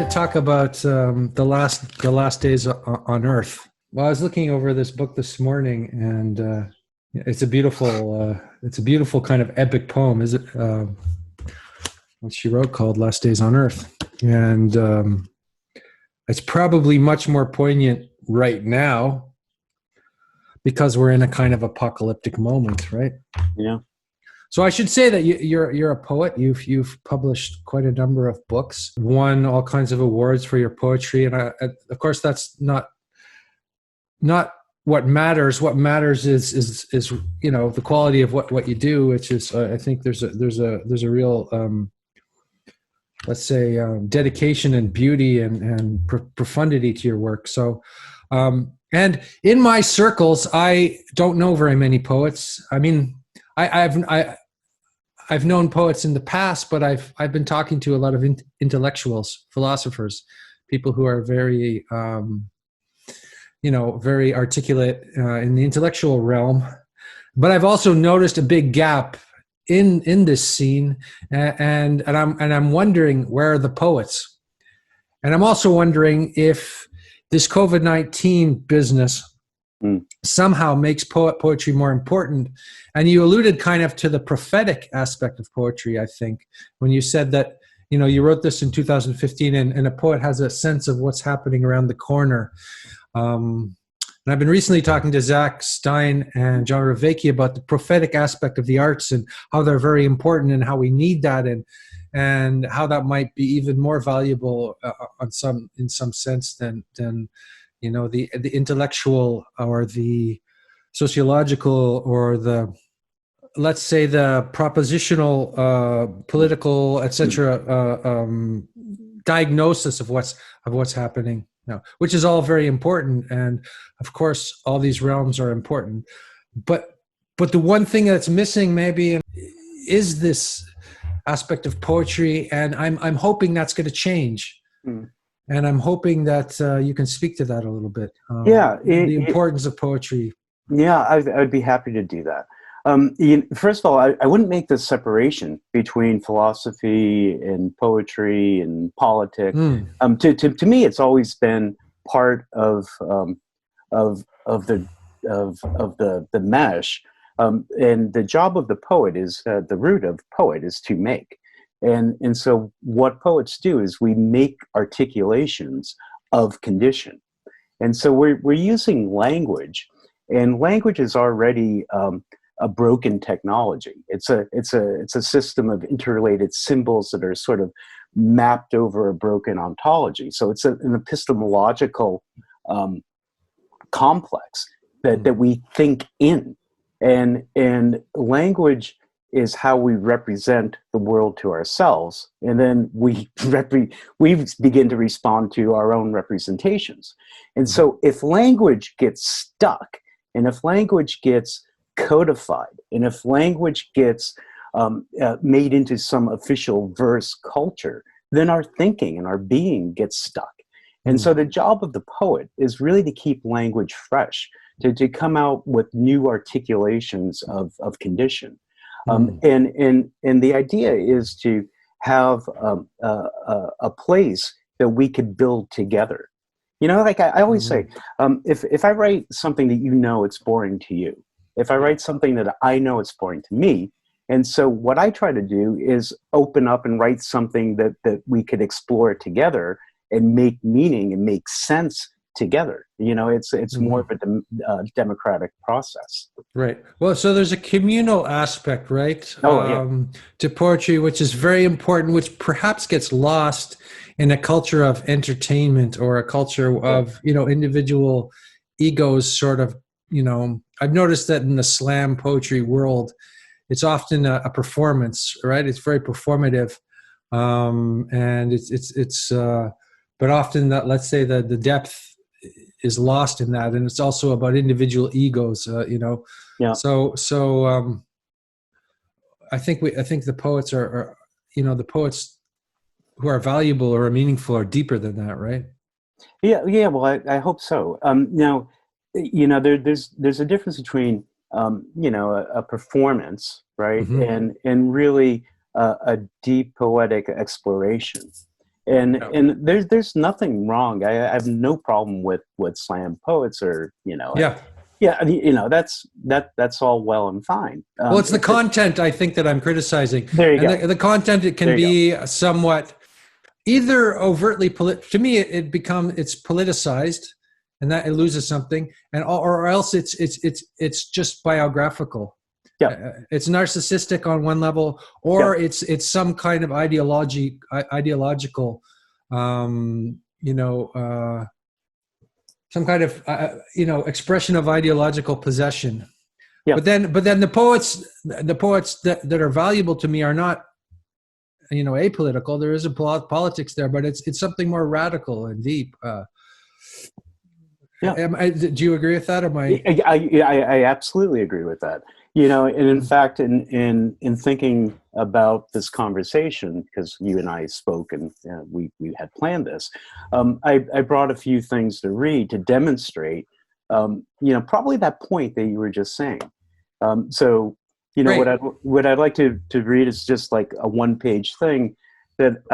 to talk about the last days on Earth. Well, I was looking over this book this morning, and it's a beautiful kind of epic poem. Is it what she wrote called "Last Days on Earth"? And it's probably much more poignant right now because we're in a kind of apocalyptic moment, right? Yeah. So I should say that you're a poet. You've published quite a number of books, won all kinds of awards for your poetry, and of course that's not what matters. What matters is the quality of what you do, which is I think there's a real let's say dedication and beauty and profundity to your work. So. And in my circles, I don't know very many poets. I mean, I've known poets in the past, but I've been talking to a lot of intellectuals, philosophers, people who are very very articulate in the intellectual realm. But I've also noticed a big gap in this scene, and I'm wondering, where are the poets? And I'm also wondering if this COVID-19 business somehow makes poetry more important. And you alluded kind of to the prophetic aspect of poetry, I think, when you said that, you wrote this in 2015 and a poet has a sense of what's happening around the corner. And I've been recently talking to Zach Stein and John Ravecki about the prophetic aspect of the arts and how they're very important and how we need that, and how that might be even more valuable in some sense than the intellectual or the sociological or the, let's say, the propositional political, etc. Diagnosis of what's happening now, which is all very important, and of course all these realms are important, but the one thing that's missing maybe is this aspect of poetry, and I'm hoping that's going to change. And I'm hoping that you can speak to that a little bit. The importance of poetry. Yeah, I'd be happy to do that. First of all, I wouldn't make the separation between philosophy and poetry and politics. To me, it's always been part of the mesh. And the job of the poet is the root of poet is to make. And so what poets do is we make articulations of condition. And so we're using language, and language is already a broken technology. It's a system of interrelated symbols that are sort of mapped over a broken ontology. So it's an epistemological complex that we think in. And language is how we represent the world to ourselves, and then we begin to respond to our own representations. And so if language gets stuck, and if language gets codified, and if language gets made into some official verse culture, then our thinking and our being gets stuck. And so the job of the poet is really to keep language fresh, to come out with new articulations of condition. And the idea is to have a place that we could build together. Like I always say, if I write something that it's boring to you, if I write something that I know it's boring to me, and so what I try to do is open up and write something that we could explore together and make meaning and make sense together. It's more of a democratic process. Right. Well, so there's a communal aspect, right? Yeah. To poetry, which is very important, which perhaps gets lost in a culture of entertainment or a culture of, individual egos sort of, I've noticed that in the slam poetry world, it's often a performance, right? It's very performative. And but often that, let's say that the depth is lost in that, and it's also about individual egos, Yeah. So I think the poets are the poets who are valuable or are meaningful are deeper than that, right? Yeah. Well, I hope so. Now, there's a difference between a performance, right, and really a deep poetic exploration. And Yeah. there's nothing wrong. I have no problem with slam poets, or Yeah. yeah, that's all well and fine. Well, it's the content I think that I'm criticizing, There you and go. the content, it can There you go. be somewhat either overtly to me it's politicized, and that it loses something, and or else it's just biographical. Yeah. It's narcissistic on one level, Yeah. or it's some kind of ideological, some kind of expression of ideological possession. Yeah. But then the poets that are valuable to me are not apolitical. There is a politics there, but it's something more radical and deep. Yeah. Do you agree with that? Am I? I absolutely agree with that. And in fact, in thinking about this conversation, because you and I spoke and we had planned this, I brought a few things to read to demonstrate, probably that point that you were just saying. So, Great. what I'd like to read is just like a one-page thing that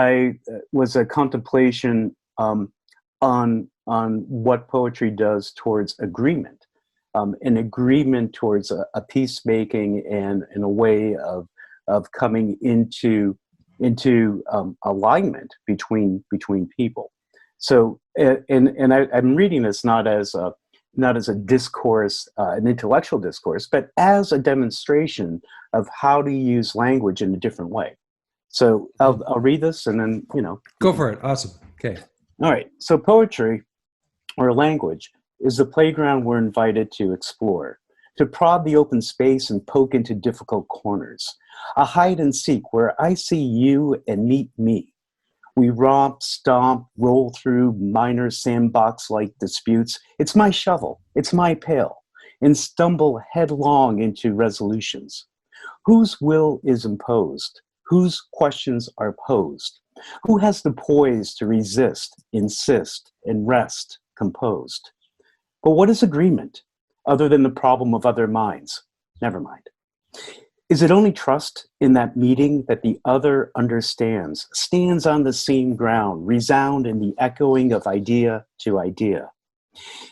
was a contemplation on what poetry does towards agreement, an agreement towards a peacemaking and a way of coming into alignment between people. So, I'm reading this not as a discourse, an intellectual discourse, but as a demonstration of how to use language in a different way. So I'll read this and then Go for it. Awesome. Okay. All right. So poetry, or language, is the playground we're invited to explore, to prod the open space and poke into difficult corners, a hide and seek where I see you and meet me. We romp, stomp, roll through minor sandbox-like disputes. It's my shovel, it's my pail, and stumble headlong into resolutions. Whose will is imposed? Whose questions are posed? Who has the poise to resist, insist, and rest composed? But what is agreement, other than the problem of other minds? Never mind. Is it only trust in that meeting that the other understands, stands on the same ground, resound in the echoing of idea to idea?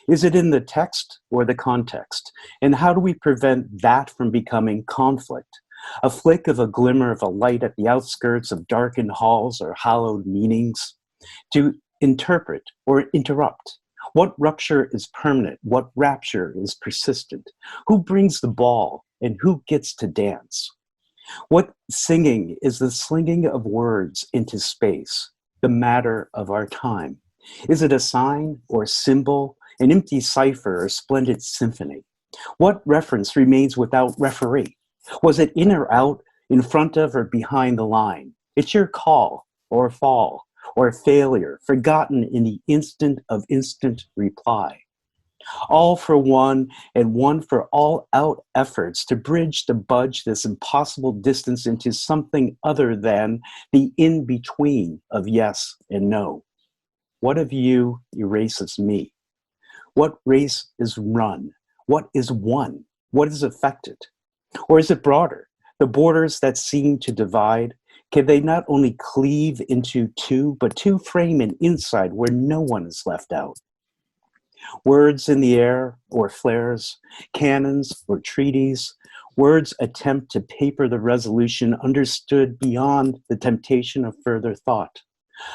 Is it in the text or the context? And how do we prevent that from becoming conflict? A flick of a glimmer of a light at the outskirts of darkened halls or hallowed meanings? To interpret or interrupt? What rupture is permanent? What rapture is persistent? Who brings the ball and who gets to dance? What singing is the slinging of words into space, the matter of our time? Is it a sign or symbol, an empty cipher or splendid symphony? What reference remains without referee? Was it in or out, in front of or behind the line? It's your call or fall or failure, forgotten in the instant of instant reply. All for one and one for all out efforts to budge this impossible distance into something other than the in-between of yes and no. What of you erases me? What race is run? What is won? What is affected? Or is it broader? The borders that seem to divide, can they not only cleave into two, but two frame an inside where no one is left out? Words in the air or flares, cannons or treaties, words attempt to paper the resolution understood beyond the temptation of further thought,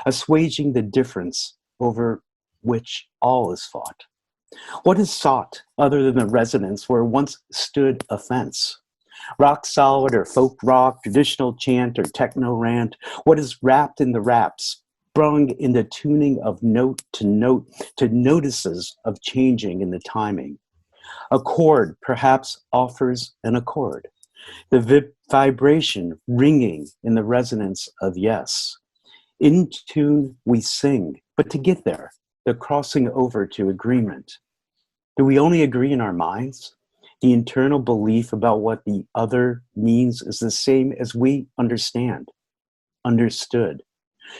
assuaging the difference over which all is fought. What is sought other than the resonance where once stood a fence? Rock solid or folk rock, traditional chant or techno rant, what is wrapped in the raps, sprung in the tuning of note, to notices of changing in the timing. A chord perhaps offers an accord, the vibration ringing in the resonance of yes. In tune we sing, but to get there, the crossing over to agreement. Do we only agree in our minds? The internal belief about what the other means is the same as we understand, understood.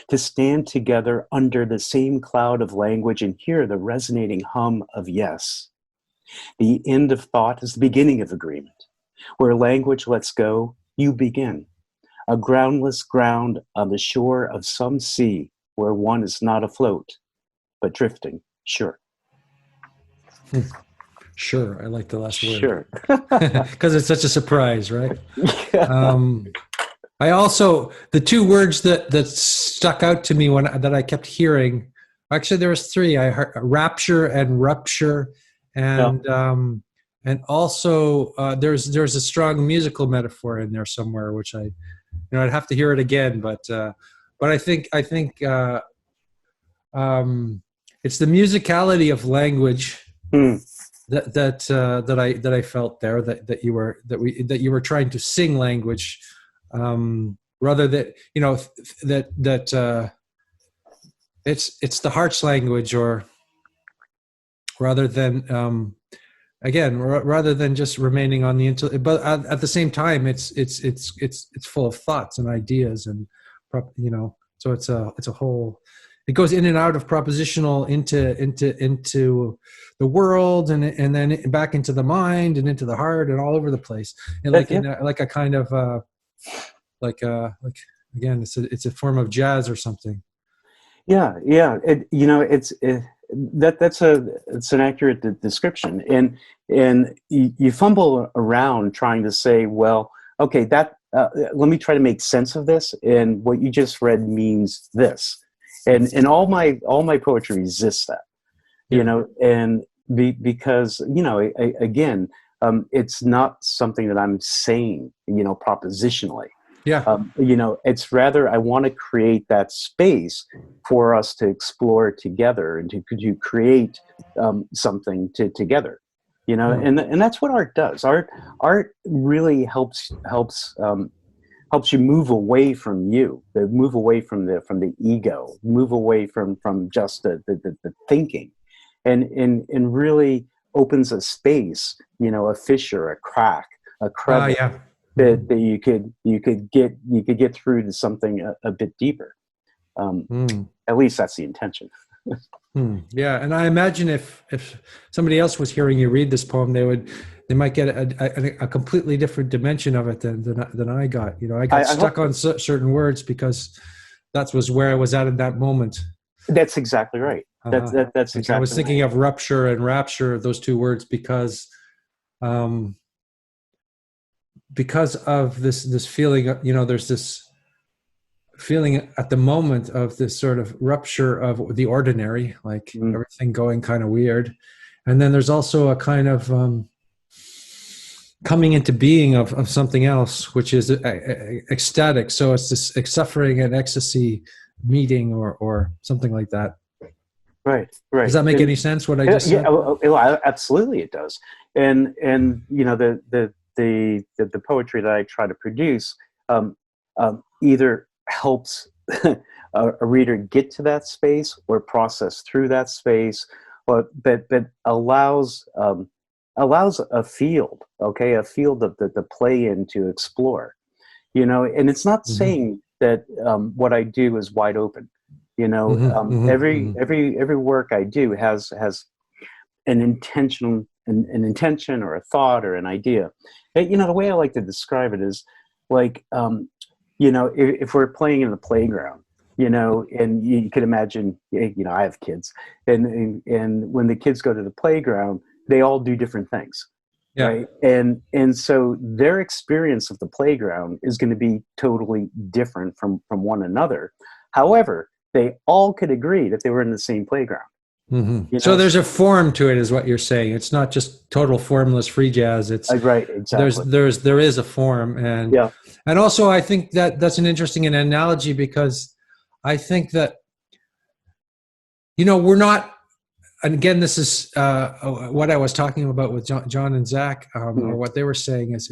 To stand together under the same cloud of language and hear the resonating hum of yes. The end of thought is the beginning of agreement. Where language lets go, you begin. A groundless ground on the shore of some sea, where one is not afloat, but drifting. Sure. Sure. I like the last word. Sure. Because it's such a surprise, right? Yeah. I also, the two words that stuck out to me that I kept hearing, actually there was three. I heard rapture and rupture, and also there's a strong musical metaphor in there somewhere, which I'd have to hear it again, but I think it's the musicality of language that I felt there, that you were trying to sing language, rather that it's the heart's language, or rather than rather than just remaining on the intellect, but at the same time it's full of thoughts and ideas, and so it's a whole, it goes in and out of propositional into the world, and then back into the mind and into the heart and all over the place, and like a kind of again, it's a form of jazz or something. Yeah. It's an accurate description, and you fumble around trying to say, well, okay, let me try to make sense of this, and what you just read means this, and all my poetry resists that, and because again, it's not something that I'm saying, propositionally. Yeah. It's rather, I want to create that space for us to explore together and to create something together, and that's what art does. Art really helps you move away from move away from the ego, move away from just the thinking, and really opens a space, a fissure, a crack, a crevice. Yeah. That you could get through to something a bit deeper. At least that's the intention. Yeah, and I imagine if somebody else was hearing you read this poem, they might get a completely different dimension of it than I got. I got stuck on certain words because that was where I was at in that moment. That's exactly right. That's exactly. I was thinking of rupture and rapture, those two words, because of this feeling, there's this feeling at the moment of this sort of rupture of the ordinary, like everything going kind of weird. And then there's also a kind of coming into being of something else, which is ecstatic. So it's this suffering and ecstasy meeting or something like that. Right. Does that make any sense, what I just said? Yeah, absolutely it does. And the poetry that I try to produce either helps a reader get to that space or process through that space, but allows a field, a field of the play in to explore, and it's not saying that what I do is wide open. Every work I do has an intention or a thought or an idea. The way I like to describe it is like, if we're playing in the playground, and you could imagine, I have kids, and when the kids go to the playground, they all do different things. Yeah. Right. And so their experience of the playground is going to be totally different from one another. However, they all could agree that they were in the same playground. So there's a form to it, is what you're saying. It's not just total formless free jazz. It's right. Exactly. There is a form, and and also I think that's an interesting analogy, because I think that we're not. And again, this is what I was talking about with John and Zach, or what they were saying is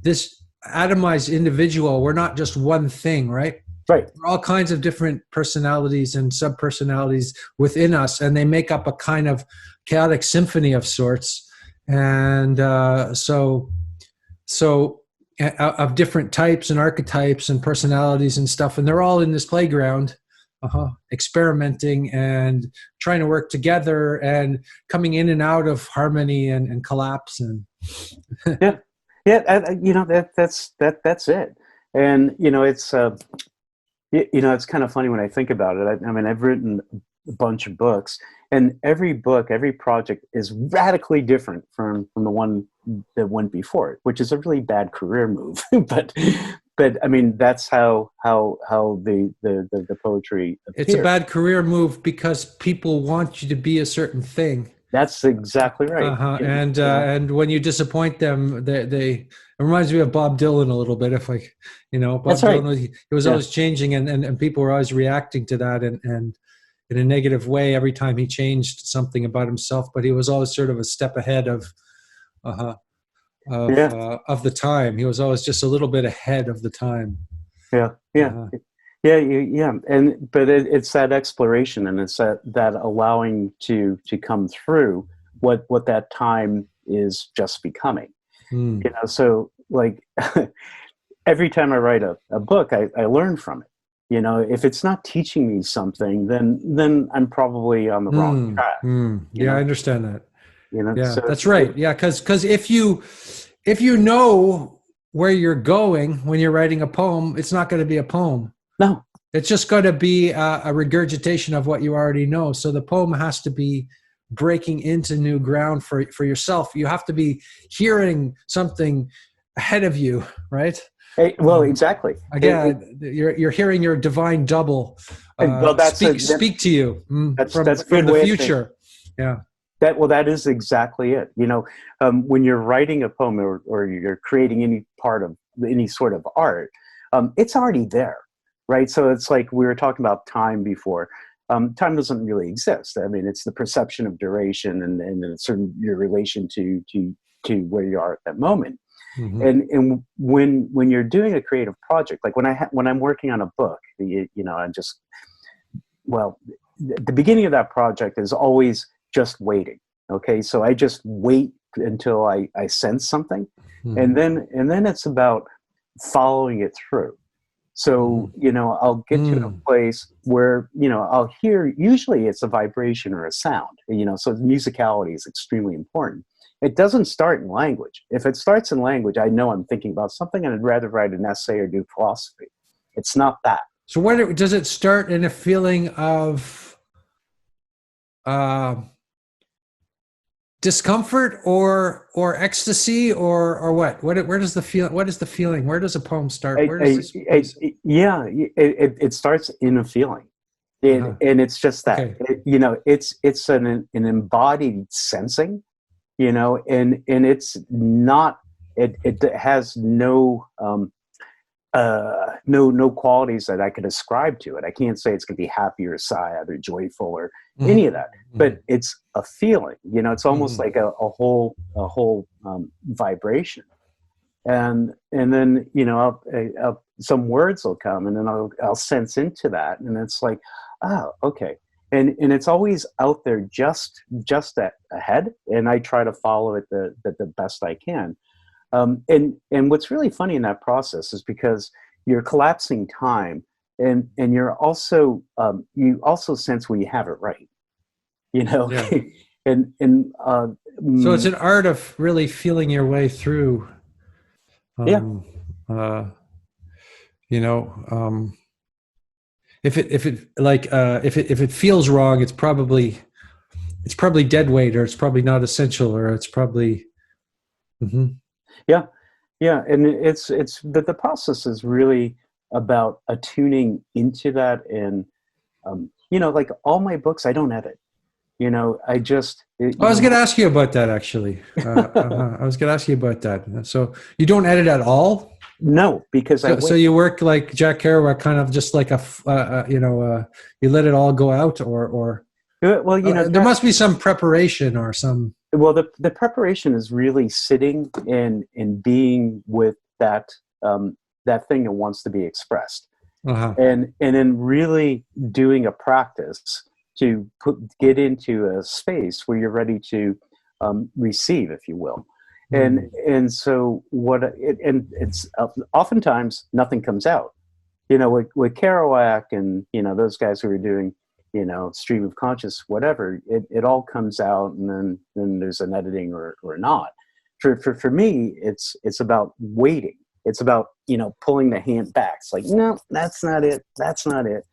this atomized individual. We're not just one thing, right? Right. There are all kinds of different personalities and sub-personalities within us, and they make up a kind of chaotic symphony of sorts. And so of different types and archetypes and personalities and stuff, and they're all in this playground, experimenting and trying to work together and coming in and out of harmony and collapse. And that's it. And it's You know, it's kind of funny when I think about it. I mean, I've written a bunch of books, and every book, every project is radically different from the one that went before it, which is a really bad career move. But I mean, that's how the poetry It's a appears. bad career move because people want you to be a certain thing. That's exactly right. Uh-huh. You know, And when you disappoint them, they it reminds me of Bob Dylan a little bit. If like, that's Bob right. Dylan, he was Yeah, always changing, and people were always reacting to that, and in a negative way every time he changed something about himself. But he was always sort of a step ahead uh, yeah, of the time. He was always just a little bit ahead of the time. yeah, yeah. Uh-huh. Yeah, and but it's that exploration, and it's that allowing to come through what that time is just becoming. Hmm. You know, so like every time I write a book, I learn from it. You know, if it's not teaching me something, then I'm probably on the wrong Hmm. track. Hmm. You Yeah, I know, understand that. Yeah, so that's right. Yeah, because if you know where you're going when you're writing a poem, it's not going to be a poem. no, It's just going to be a regurgitation of what you already know. So the poem has to be breaking into new ground for yourself. You have to be hearing something ahead of you, right? well, exactly. Again, you're hearing your divine double Well, speak to you that's a from good the way of thinking. future. Yeah. That is exactly it. You know, when you're writing a poem or you're creating any part of any sort of art, it's already there, right? So it's like we were talking about time before. Time doesn't really exist. I mean, it's the perception of duration and a certain your relation to where you are at that moment. Hmm. And when you're doing a creative project, like when I'm working on a book, I'm just well, the beginning of that project is always just waiting. Okay, so I just wait until I sense something, Hmm. and then it's about following it through. Hmm. So I'll get to a Hmm. place where I'll hear. Usually, it's a vibration or a sound. So musicality is extremely important. It doesn't start in language. If it starts in language, I know I'm thinking about something, and I'd rather write an essay or do philosophy. It's not that. So where does it start in a feeling of uh, discomfort or ecstasy or what? Where does the feel? What is the feeling? Where does a poem start? Where does this place? Yeah, it starts in a feeling, Uh-huh. and it's just that. Okay. It's an embodied sensing, and it's not. It has no qualities that I could ascribe to it. I can't say it's going to be happy or sad or joyful or Hmm. any of that, but it's a feeling. It's almost Hmm. like a whole vibration, and then some words will come, and then I'll sense into that, and it's like, oh, okay, and it's always out there, just ahead, and I try to follow it the best I can. And what's really funny in that process is because you're collapsing time, and you also sense when you have it right, you know, Yeah. and So it's an art of really feeling your way through. yeah, Um, uh, you know, if it feels wrong, it's probably dead weight, or it's probably not essential, or it's probably. Mhm. yeah, yeah, and it's the process is really about attuning into that, and like all my books, I don't edit. I just I was going to ask you about that actually. I was going to ask you about that. So you don't edit at all. no, because I So wait. you work like Jack Kerouac, kind of just like you let it all go out, or Well, there must be some preparation or some. well, the preparation is really sitting and being with that thing that wants to be expressed, Uh-huh. and then really doing a practice to get into a space where you're ready to receive, if you will. And so and it's oftentimes nothing comes out. With Kerouac and those guys who are doing stream of conscious, whatever, it all comes out, and then there's an editing or not. For me, it's about waiting. It's about, pulling the hand back. It's like, no, that's not it. That's not it.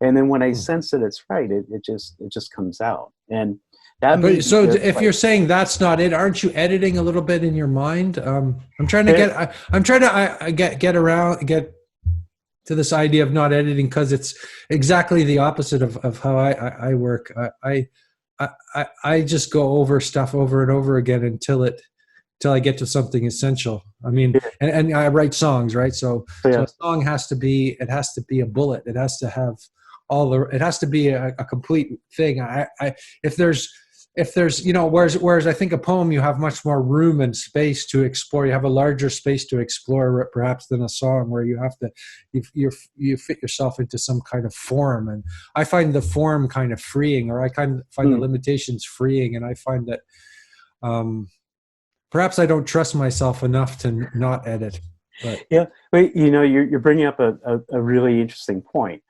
And then when I sense that it's right, it just comes out. And that But made so me just if like, you're saying that's not it, aren't you editing a little bit in your mind? I'm trying to get to this idea of not editing, because it's exactly the opposite of how I work. I just go over stuff over and over again until I get to something essential. I mean, and I write songs, right? So a song has to be a bullet. It has to have it has to be a complete thing. If there's whereas I think a poem, you have much more room and space to explore. You have a larger space to explore perhaps than a song, where you have to you fit yourself into some kind of form. And I find the form kind of freeing, or I kind of find the limitations freeing. And I find that perhaps I don't trust myself enough to not edit. But yeah, but you're bringing up a really interesting point.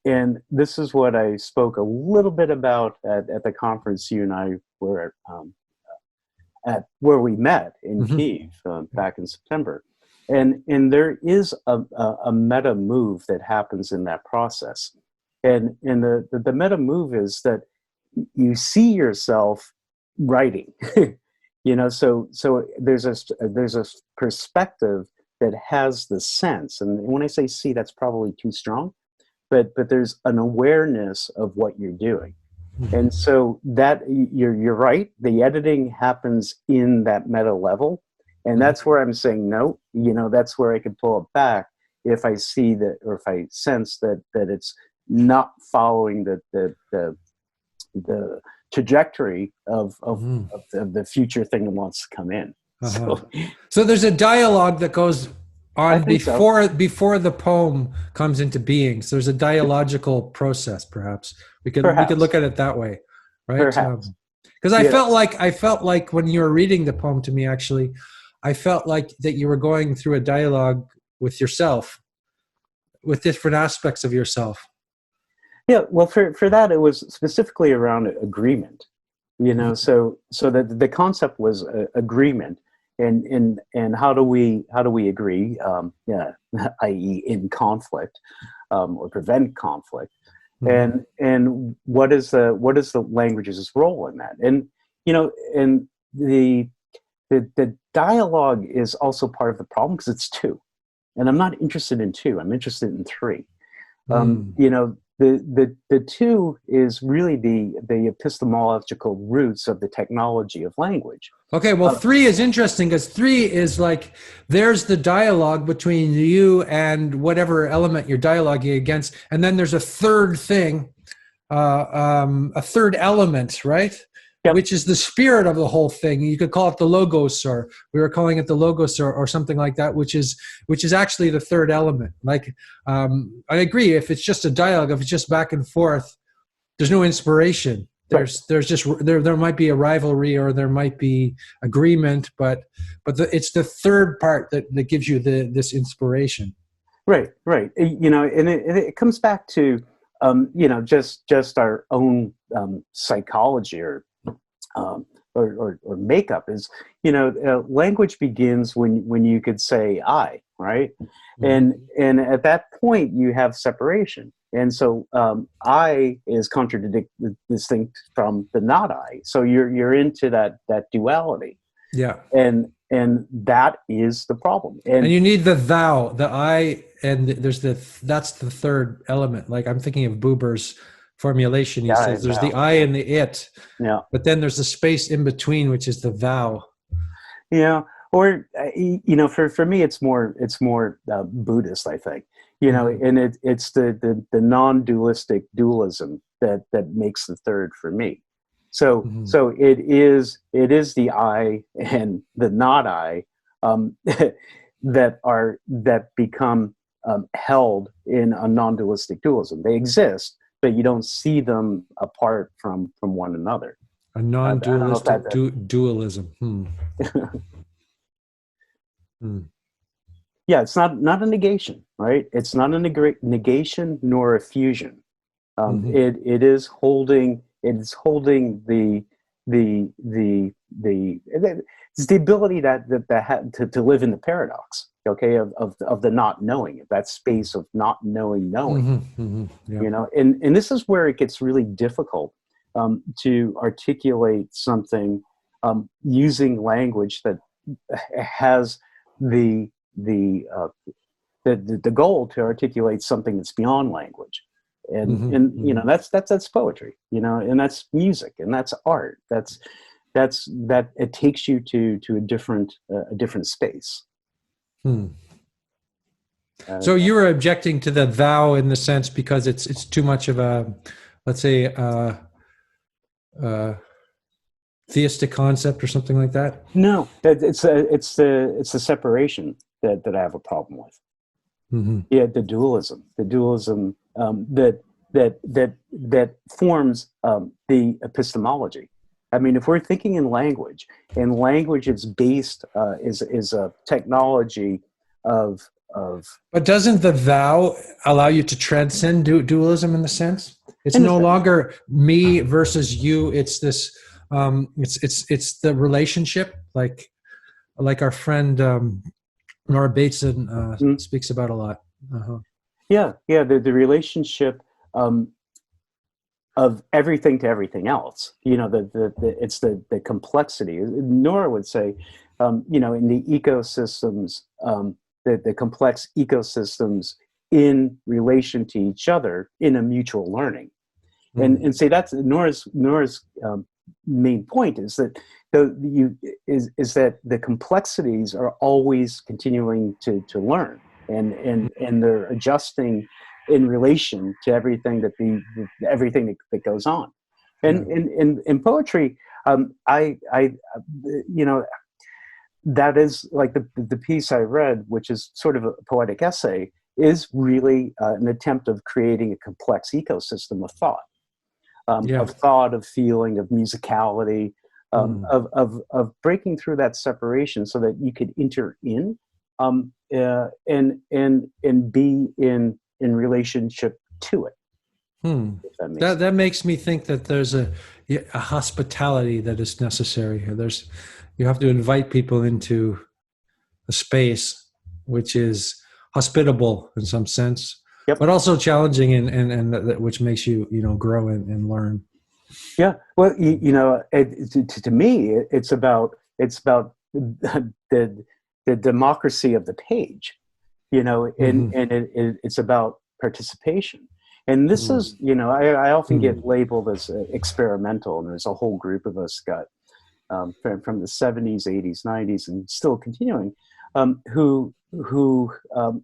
And this is what I spoke a little bit about at the conference you and I were at, where we met in Kyiv back in September. And there is a meta move that happens in that process. And the meta move is that you see yourself writing, so there's a perspective that has the sense. And when I say see, that's probably too strong. But there's an awareness of what you're doing. And so that you're right, the editing happens in that meta level. And that's where I'm saying no, that's where I could pull it back if I see that, or if I sense that it's not following the trajectory of the future thing that wants to come in. So there's a dialogue that goes on before the poem comes into being. So there's a dialogical process, perhaps. We could look at it that way, right? Because I felt like when you were reading the poem to me, actually, I felt like that you were going through a dialogue with yourself, with different aspects of yourself. Yeah, well, for that, it was specifically around agreement. So that the concept was agreement. And how do we agree? I.e., in conflict, or prevent conflict, and what is the language's role in that? And and the dialogue is also part of the problem, because it's two, and I'm not interested in two. I'm interested in three. The two is really the epistemological roots of the technology of language. Okay, well, three is interesting, because three is like, there's the dialogue between you and whatever element you're dialoguing against, and then there's a third thing, a third element, right? Yep. Which is the spirit of the whole thing. You could call it the logos, or we were calling it the logos, or something like that, which is actually the third element. Like, I agree, if it's just a dialogue, if it's just back and forth, there's no inspiration. There's just there might be a rivalry, or there might be agreement, but it's the third part that gives you this inspiration. Right. And it comes back to just our own psychology or makeup. Is language begins when you could say I, right? And at that point you have separation. And so I is distinct from the not I. So you're into that duality. Yeah. And that is the problem. And you need the thou, the I, and that's the third element. Like, I'm thinking of Buber's formulation. He says there's the I and the it. Yeah. But then there's the space in between, which is the thou. Yeah. Or for me, it's more Buddhist, I think. And it's the non-dualistic dualism that makes the third for me. So so it is the I and the not I that become held in a non-dualistic dualism. They exist, but you don't see them apart from one another. A non-dualistic dualism. Yeah, it's not a negation, right? It's not a negation nor a fusion. It is holding the it's the ability to live in the paradox, okay, of the not knowing, that space of not knowing. Yeah. You know, and this is where it gets really difficult to articulate something using language that has the goal to articulate something that's beyond language. And you know, that's poetry, you know, and that's music, and that's art. That it takes you to a different space. So you were objecting to the thou in the sense because it's too much of a, let's say, theistic concept or something like that. No, it's the separation that I have a problem with. Yeah, the dualism that forms the epistemology. I mean, if we're thinking in language, and language is based is a technology of. But doesn't the thou allow you to transcend dualism in the sense? It's no longer me versus you. It's this. It's the relationship, like our friend Nora Bateson speaks about a lot. Yeah, the relationship of everything to everything else. You know, it's the complexity. Nora would say, you know, in the ecosystems, the complex ecosystems in relation to each other in a mutual learning, and say that's Nora's main point is that that the complexities are always continuing to learn, and they're adjusting in relation to everything that goes on, and in poetry, I you know, that is like the piece I read, which is sort of a poetic essay, is really an attempt of creating a complex ecosystem of thought. Of thought, of feeling, of musicality, of breaking through that separation so that you could enter in and be in relationship to it. That makes me think that there's a hospitality that is necessary. You have to invite people into a space which is hospitable in some sense. Yep. But also challenging and which makes you grow and learn. Yeah. Well, you know, to me, it's about the democracy of the page, you know, and it's about participation. And this is, you know, I often get labeled as experimental, and there's a whole group of us got from the 70s, 80s, 90s, and still continuing, who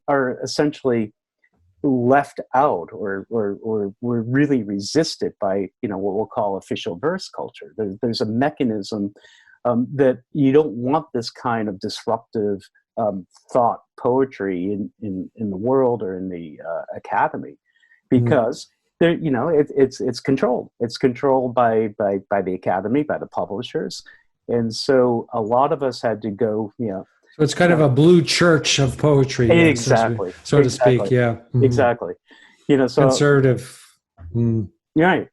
are essentially left out or were really resisted by, you know, what we'll call official verse culture. There's a mechanism that you don't want this kind of disruptive thought poetry in the world or in the academy, because there, you know, it's controlled. It's controlled by the academy, by the publishers, and so a lot of us had to go, you know. So it's kind of a blue church of poetry. Exactly. So to speak, yeah. Exactly. You know, so conservative. Right.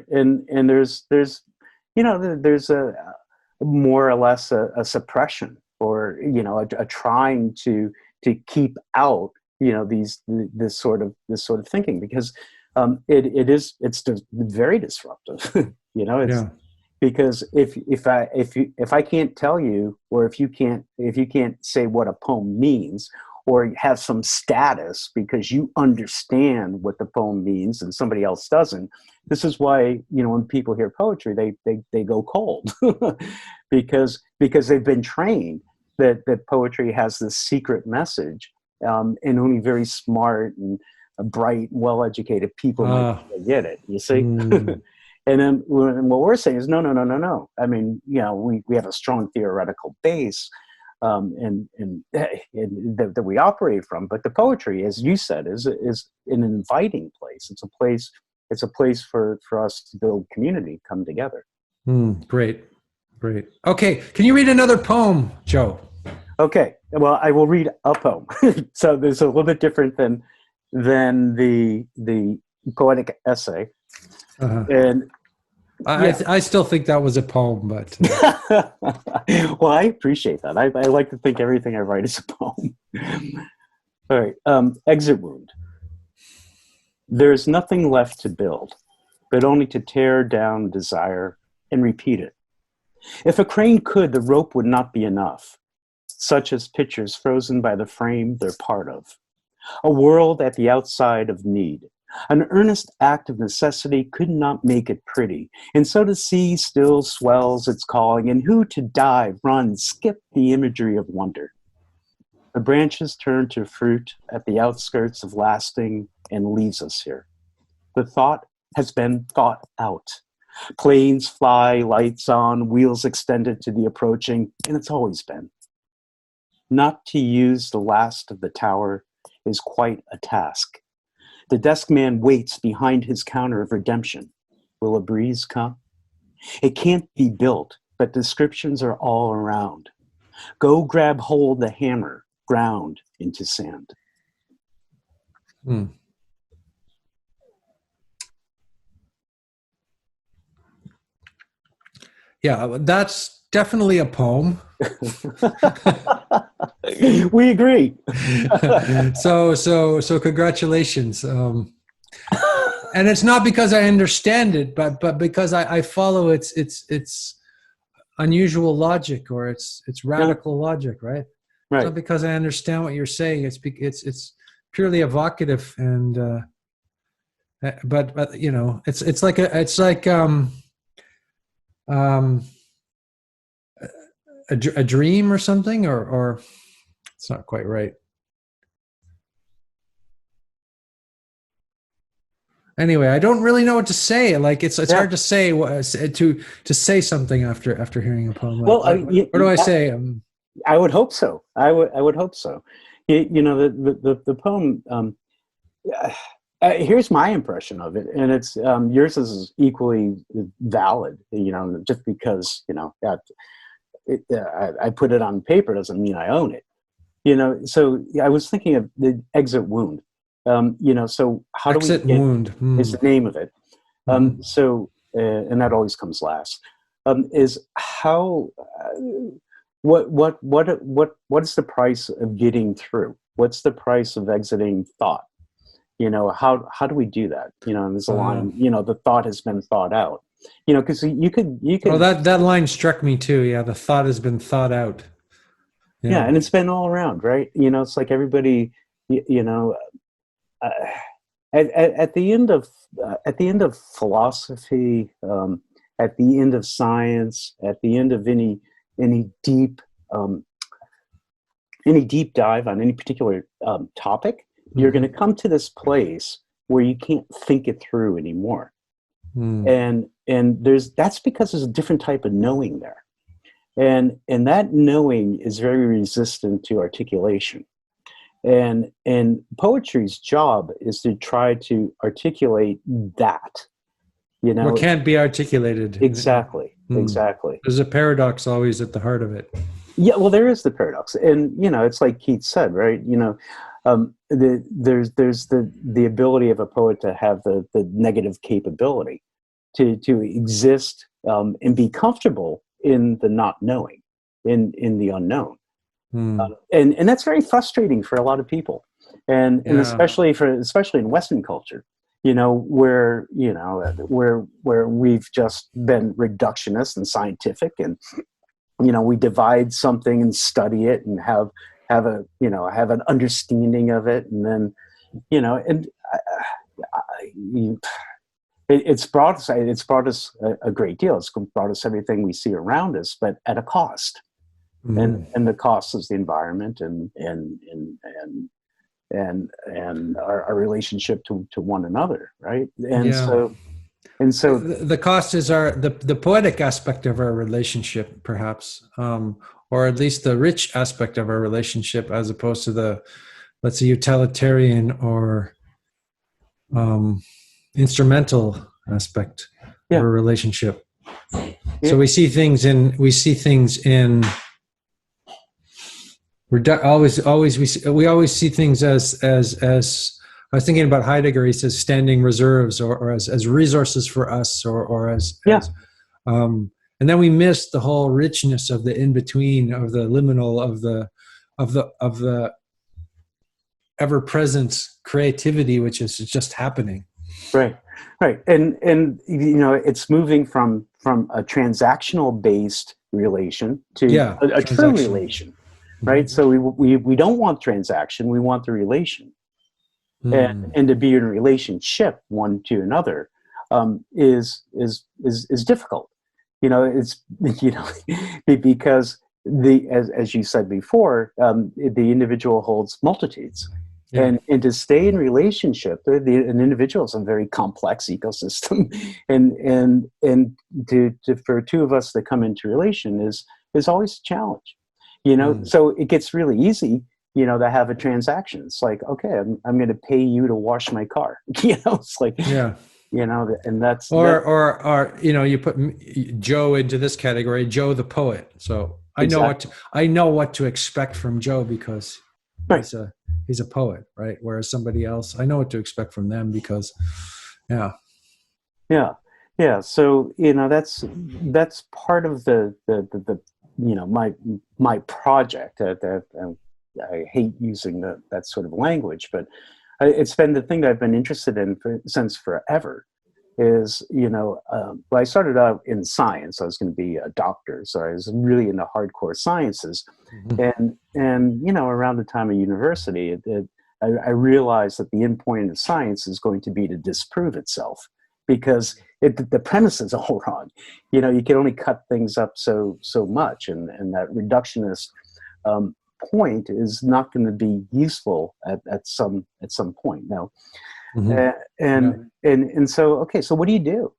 And there's you know, there's a more or less a suppression, or, you know, a trying to keep out, you know, this sort of thinking, because it's very disruptive. You know, it's because if I can't tell you, or if you can't say what a poem means, or have some status because you understand what the poem means and somebody else doesn't, this is why, you know, when people hear poetry, they go cold, because they've been trained that poetry has this secret message, and only very smart and bright, well-educated people might get it. You see. And then what we're saying is, no. I mean, you know, we have a strong theoretical base, and that we operate from. But the poetry, as you said, is an inviting place. It's a place for us to build community, come together. Great. Okay, can you read another poem, Joe? Okay. Well, I will read a poem. So there's a little bit different than the poetic essay. And Yeah. I still think that was a poem, but Well, I appreciate that. I like to think everything I write is a poem. All right. Exit wound. There is nothing left to build, but only to tear down desire and repeat it. If a crane could, the rope would not be enough, such as pictures frozen by the frame they're part of. A world at the outside of need. An earnest act of necessity could not make it pretty, and so the sea still swells its calling, and who to dive, run, skip the imagery of wonder. The branches turn to fruit at the outskirts of lasting and leaves us here. The thought has been thought out. Planes fly, lights on, wheels extended to the approaching, and it's always been. Not to use the last of the tower is quite a task. The desk man waits behind his counter of redemption. Will a breeze come? It can't be built, but descriptions are all around. Go grab hold the hammer, ground into sand. Yeah, that's definitely a poem. We agree. So congratulations. And it's not because I understand it, but because I follow its unusual logic, or its radical logic, right? Right. It's not because I understand what you're saying. It's purely evocative, and but you know, it's like a dream or something, or it's not quite right. Anyway, I don't really know what to say. Like it's hard to say to say something after hearing a poem. Well, what do I say? I would hope so. I would hope so. You know, the poem. Here's my impression of it, and it's yours is equally valid. You know, just because I put it on paper doesn't mean I own it. You know, so I was thinking of the exit wound. You know, so how Exit do we get, wound is the name of it. So, and that always comes last. Is how what is the price of getting through? What's the price of exiting thought? You know, how do we do that? You know, and there's a line. You know, the thought has been thought out. You know, because you could. Oh, that line struck me too. Yeah, the thought has been thought out. Yeah, and it's been all around, right? You know, it's like everybody. You know. At the end of philosophy, at the end of science, at the end of any deep dive on any particular topic, you're going to come to this place where you can't think it through anymore, and that's because there's a different type of knowing there, and that knowing is very resistant to articulation. And poetry's job is to try to articulate that, you know. What can't be articulated. Exactly. There's a paradox always at the heart of it. Yeah, well, there is the paradox, and you know, it's like Keats said, right? You know, there's the ability of a poet to have the negative capability to exist and be comfortable in the not knowing, in the unknown. And that's very frustrating for a lot of people, and especially in Western culture, you know, where we've just been reductionist and scientific, and you know, we divide something and study it and have an understanding of it, and then you know, and it's brought us a great deal. It's brought us everything we see around us, but at a cost. And the cost is the environment and our relationship to one another, right? And so the cost is the poetic aspect of our relationship, perhaps, or at least the rich aspect of our relationship, as opposed to the, let's say, utilitarian or instrumental aspect of our relationship. So we see things in. We always see things as I was thinking about Heidegger. He says standing reserves, or as resources for us, or as and then we miss the whole richness of the in between, of the liminal, of the ever present creativity, which is just happening. Right, right, and you know, it's moving from a transactional based relation to a true relation, right? So we don't want transaction, we want the relation, and to be in a relationship one to another is difficult. You know, it's because as you said before, the individual holds multitudes. Yeah. And to stay in relationship, an individual is a very complex ecosystem, and for two of us to come into relation is always a challenge, you know. So it gets really easy, you know, to have a transaction. It's like, okay, I'm going to pay you to wash my car, you know. It's like, yeah, you know, and that's or you know, you put Joe into this category, Joe the poet. So I know what to expect from Joe because he's a poet, right? Whereas somebody else, I know what to expect from them because, yeah. So, you know, that's part of the you know, my project. I hate using that sort of language, but it's been the thing that I've been interested in since forever. Is, you know, well, I started out in science. I was going to be a doctor, so I was really into hardcore sciences. And you know, around the time of university, I realized that the end point of science is going to be to disprove itself, because the premise is all wrong. You know, you can only cut things up so much, and that reductionist point is not going to be useful at some point. Now, and so, okay, so what do you do?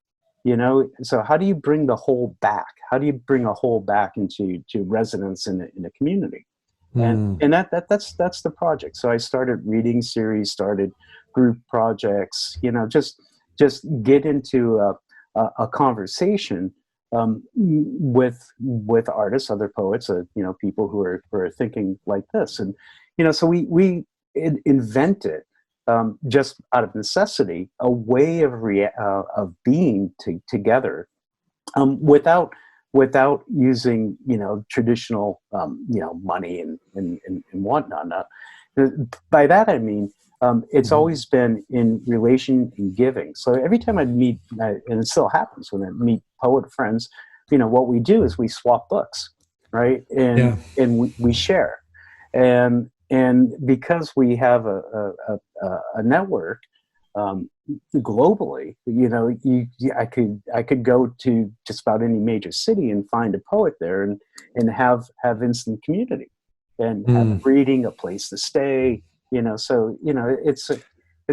You know, so how do you bring the whole back? How do you bring a whole back into resonance in a community? And that's the project. So I started reading series, started group projects. You know, just get into a conversation with artists, other poets, you know, people who are thinking like this. And you know, so we invented, just out of necessity, a way of being together, without using, you know, traditional, you know, money and whatnot. By that I mean, it's always been in relation and giving. So every time I meet, and it still happens when I meet poet friends, you know, what we do is we swap books, right? And we share, and because we have a network globally, you know, I could go to just about any major city and find a poet there, and have instant community, and have reading, a place to stay, you know. So, you know, it's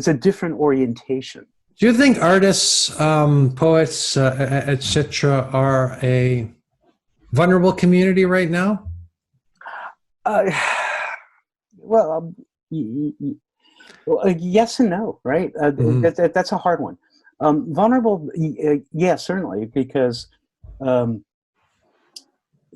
a different orientation. Do you think artists, poets, etc., are a vulnerable community right now? Well, yes and no, right? That's a hard one. Vulnerable, yeah, certainly, because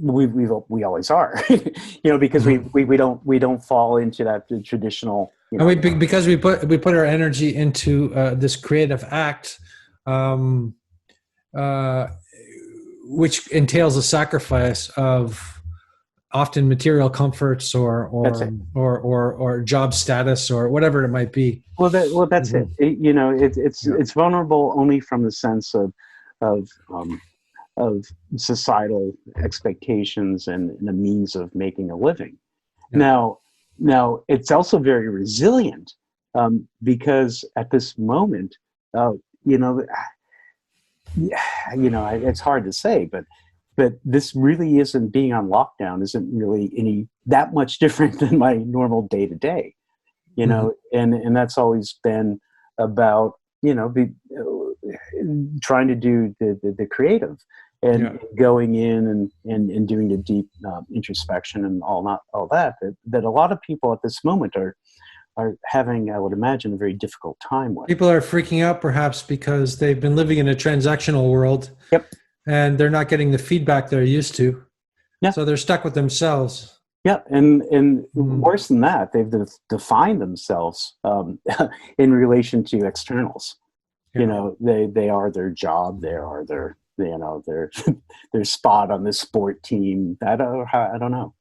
we always are, you know, because we don't fall into that traditional. You know, and because we put our energy into this creative act, which entails a sacrifice of often material comforts or job status or whatever it might be. Well, that's it. You know, it's vulnerable only from the sense of societal expectations and a means of making a living. Now it's also very resilient, because at this moment, you know, it's hard to say, but this really isn't, being on lockdown isn't really that much different than my normal day to day, you know, and that's always been about, you know, trying to do the creative, and going in and doing the deep introspection and all that a lot of people at this moment are having, I would imagine, a very difficult time with. People are freaking out perhaps because they've been living in a transactional world. Yep. And they're not getting the feedback they're used to. Yeah. So they're stuck with themselves. Yeah, and Mm. worse than that, they've defined themselves in relation to externals. You Yeah. know, they are their job, they are their, you know, their their spot on the sport team. I don't know.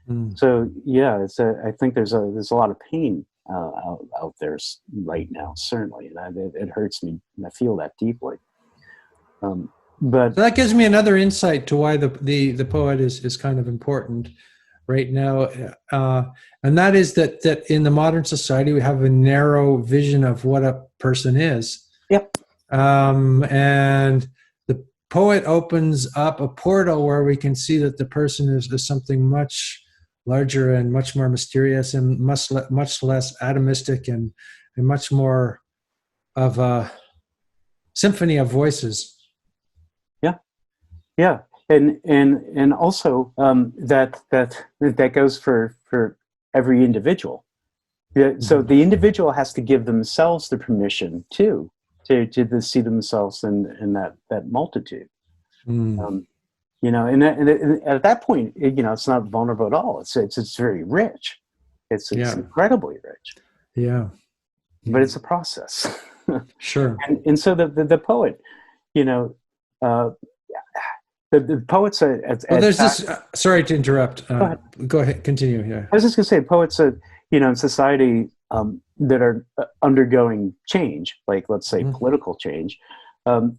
Mm. So yeah, I think there's a lot of pain out there right now, certainly, and it hurts me. And I feel that deeply. But So that gives me another insight to why the poet is kind of important right now, and that is that in the modern society we have a narrow vision of what a person is, yep, and the poet opens up a portal where we can see that the person is something much larger and much more mysterious and much less atomistic and much more of a symphony of voices. yeah, yeah, and also that goes for every individual. Yeah, so Mhm. the individual has to give themselves the permission too to see themselves in that multitude. Mm. Um, you know, and at that point, you know, it's not vulnerable at all. It's very rich. It's Yeah. incredibly rich, Yeah. but Mm. it's a process. Sure. And so the poet, you know, uh, the poets Well, at there's time. this. Sorry to interrupt. Go ahead. Go ahead. Continue. Yeah. I was just going to say, poets, you know, in society that are undergoing change, like let's say Mhm. political change,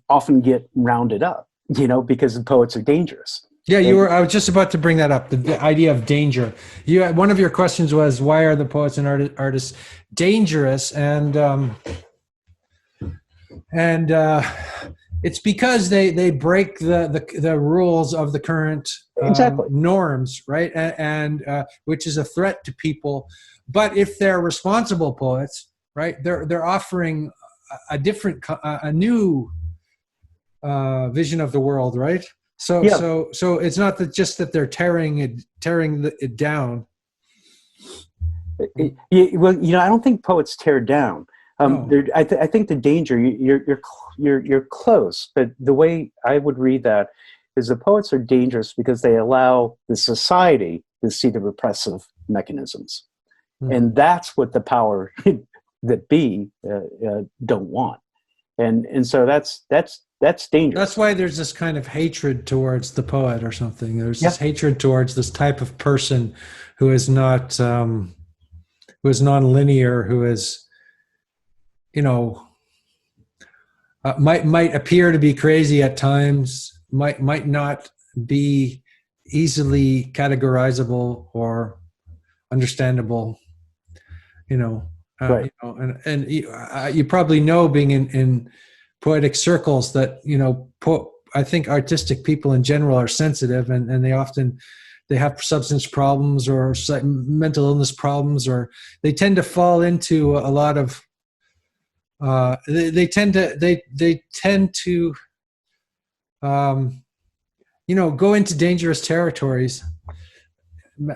often get rounded up, you know, because the poets are dangerous. Yeah, you And were. I was just about to bring that up. The idea of danger. You. One of your questions was why are the poets and artists dangerous? And it's because they break the rules of the current exactly, norms, right? And which is a threat to people. But if they're responsible poets, right, they're offering a different, a new vision of the world, right? So yeah. so it's not that just that they're tearing it down. Well, you know, I don't think poets tear down. No. I think the danger you're close, but the way I would read that is the poets are dangerous because they allow the society to see the repressive mechanisms, Mhm. and that's what the power that be don't want, and so that's That's dangerous. why there's this kind of hatred towards the poet or something. There's this Yeah, hatred towards this type of person who is not who is non-linear, who is, you know, might appear to be crazy at times, might not be easily categorizable or understandable. You know, right. and you probably know, being in poetic circles, that I think artistic people in general are sensitive, and they have substance problems or mental illness problems, or they tend to fall into a lot of they tend to um, go into dangerous territories,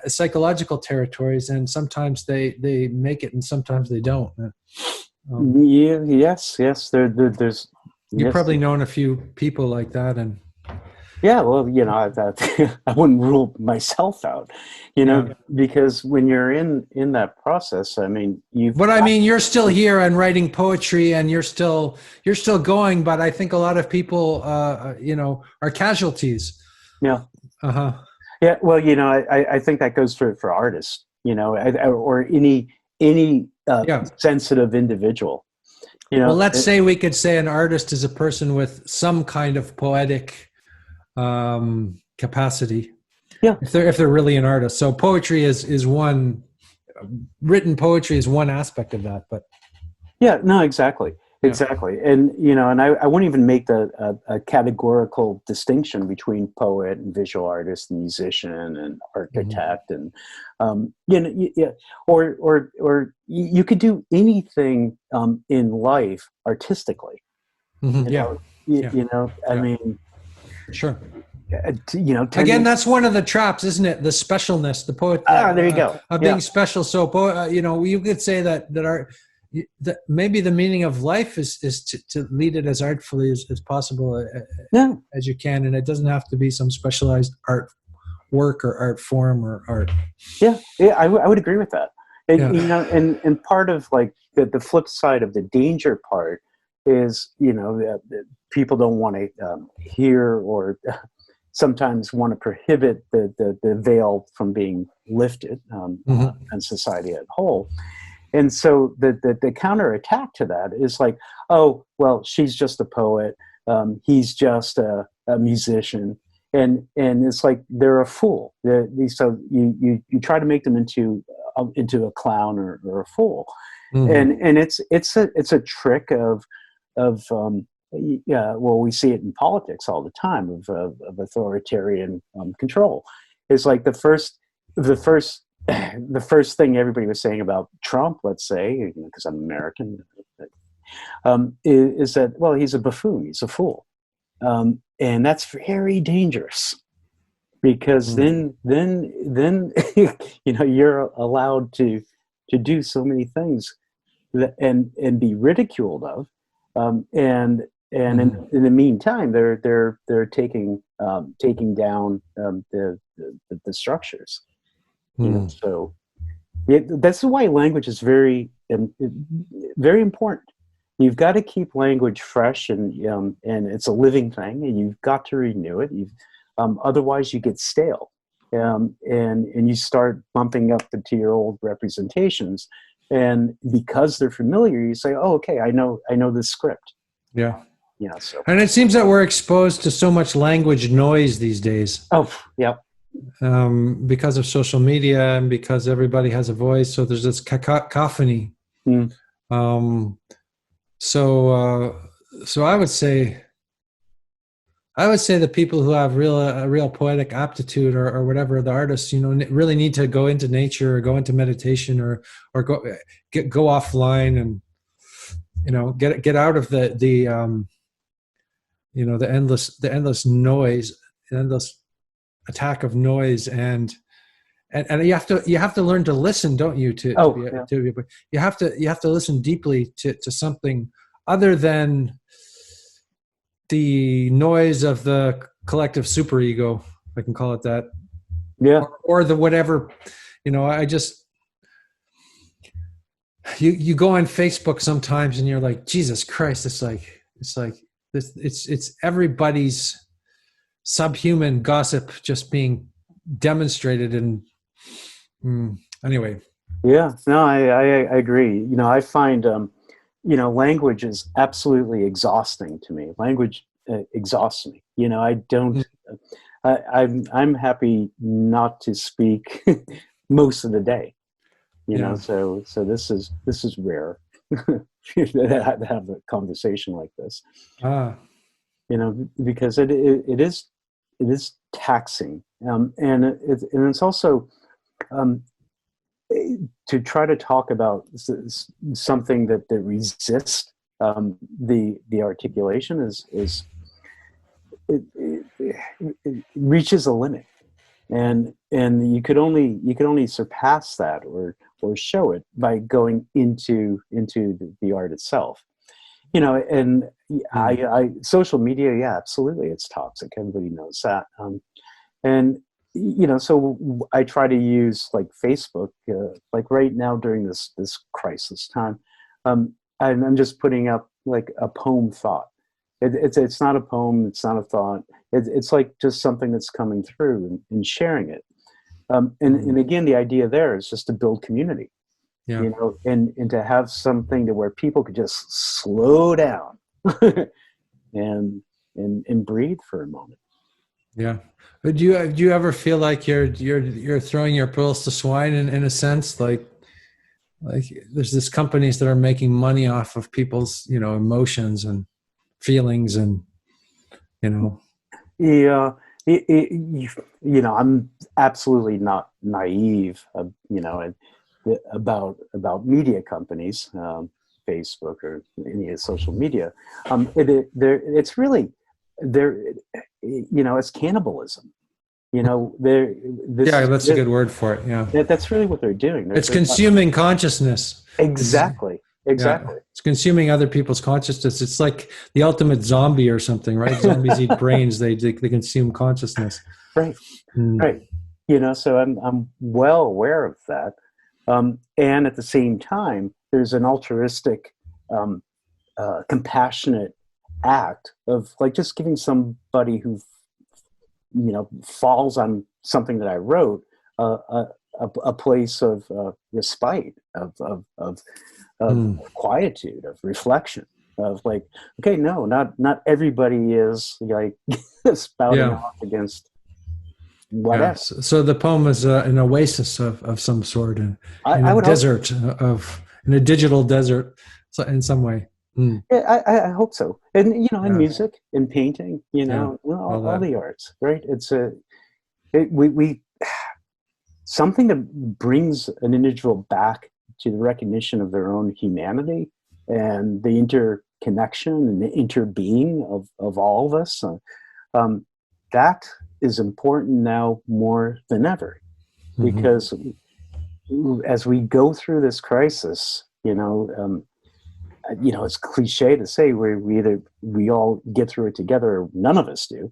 psychological territories, and sometimes they make it and sometimes they don't. Yeah, yes. There's You've yes. probably known a few people like that, and Yeah, well, you know, I wouldn't rule myself out, you know, yeah. because when you're in that process, I mean, you've But I got, mean, you're still here and writing poetry, and you're still going. But I think a lot of people, are casualties. you know, Uh huh. yeah, well, you know, I think that goes for artists, you know, or any Yeah. sensitive individual, you Well, know, let's say we could say an artist is a person with some kind of poetic capacity, yeah, if they're really an artist. So poetry is one. Written poetry is one aspect of that, but yeah, no, exactly, yeah. exactly, and you know, and I wouldn't even make a categorical distinction between poet and visual artist, and musician and Mhm. architect, and you know, yeah, or you could do anything in life artistically, Mhm. you Yeah. know, Yeah. you know, I Yeah. mean, Sure. you know, Again, tending, that's one of the traps, isn't it? The specialness, the poet there you go, of yeah, being special. So, you could say that that maybe the meaning of life is to lead it as artfully as possible, yeah, as you can, and it doesn't have to be some specialized art work or art form or art. Yeah, I would agree with that. And, Yeah. and part of like the flip side of the danger part is, that people don't want to hear or sometimes want to prohibit the veil from being lifted and society as a whole. And so the counterattack to that is like, oh, well, she's just a poet. He's just a musician. And it's like they're a fool. So you try to make them into a clown or a fool, and it's a trick of well, we see it in politics all the time of authoritarian control. It's like the first thing everybody was saying about Trump, let's say, because I'm American, is that, well, he's a buffoon, he's a fool. And that's very dangerous, because then you're allowed to do so many things and be ridiculed of, and in the meantime they're taking down the structures. So that's why language is very important. You've got to keep language fresh, and it's a living thing, and you've got to renew it. Otherwise, you get stale, and you start bumping up to your old representations. And because they're familiar, you say, "Oh, okay, I know this script." Yeah. Yeah. So. And it seems that we're exposed to so much language noise these days. Oh, yeah. Because of social media and because everybody has a voice, so there's this cacophony. So I would say the people who have real poetic aptitude or whatever, the artists, really need to go into nature or go into meditation or go offline and, get out of the endless noise, the endless attack of noise, and you have to learn to listen, don't you? You have to listen deeply to something other than the noise of the collective superego, if I can call it that. Yeah. Or the whatever, I just you go on Facebook sometimes and you're like, Jesus Christ, it's like this, it's everybody's subhuman gossip just being demonstrated. And anyway. Yeah, no, I agree. I find language is absolutely exhausting to me. Language exhausts me. I don't. I'm happy not to speak most of the day. So this is rare to have a conversation like this. Because it is taxing, and it's also to try to talk about something that resists the articulation is it reaches a limit, and you could only surpass that or show it by going into the art itself. And I social media, yeah, absolutely, it's toxic. Everybody knows that. And so I try to use like Facebook, like right now during this crisis time. I'm just putting up like a poem thought. It's not a poem. It's not a thought. It's like just something that's coming through and sharing it. And again, the idea there is just to build community. Yeah. And to have something to where people could just slow down and breathe for a moment. Yeah. But do you ever feel like you're throwing your pearls to swine in a sense, like there's these companies that are making money off of people's emotions and feelings and Yeah. I'm absolutely not naive, about media companies, Facebook or any of social media. It's really it's cannibalism. That's a good word for it. Yeah, that's really what they're doing. It's consuming consciousness. Exactly. Yeah, it's consuming other people's consciousness. It's like the ultimate zombie or something, right? Zombies eat brains. They consume consciousness. Right. Right. So I'm well aware of that. And at the same time, there's an altruistic, compassionate act of like just giving somebody who falls on something that I wrote, a place of respite, of Mm. quietude, of reflection, of like, okay, no, not everybody is like spouting Yeah. off against Yeah. whatever. So the poem is an oasis of some sort in I a would hope. desert in a digital desert, so in some way. Mm. Yeah, I hope so. And in Yeah. music, in painting, Yeah. All all that. the arts, right? We something that brings an individual back to the recognition of their own humanity and the interconnection and the interbeing of all of us. Um, that is important now more than ever, Hmm. because as we go through this crisis, it's cliche to say we all get through it together, or none of us do.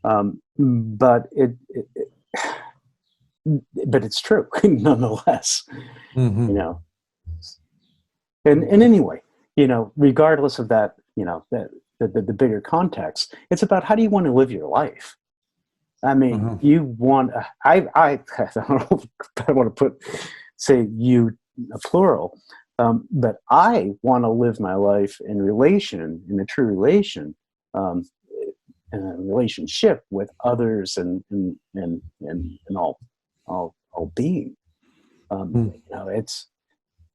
But but it's true nonetheless. You Hmm. know, and anyway, regardless of that, the bigger context, it's about how do you want to live your life. I mean, Hmm. you want. I don't know. I don't want to say you a plural, but I want to live my life in a true relation, um, in a relationship with others and all being. It's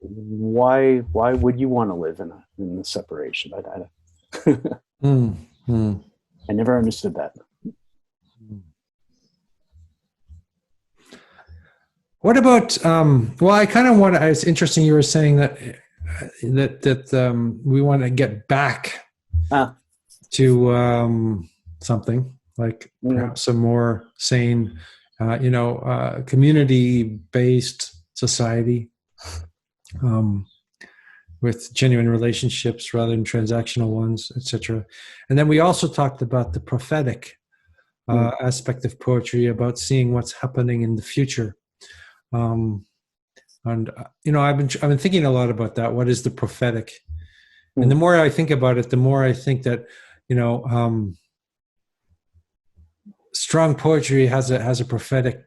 why would you want to live in the separation? Mm. I never understood that. What about well, I kind of want to, it's interesting you were saying that we want to get back Ah, to something like yeah. perhaps a more sane community based society, um, with genuine relationships rather than transactional ones, etc. And then we also talked about the prophetic Mm, aspect of poetry, about seeing what's happening in the future. Um, and I've been thinking a lot about that. What is the prophetic? And the mm. more I think about it, the more I think that you know strong poetry has a prophetic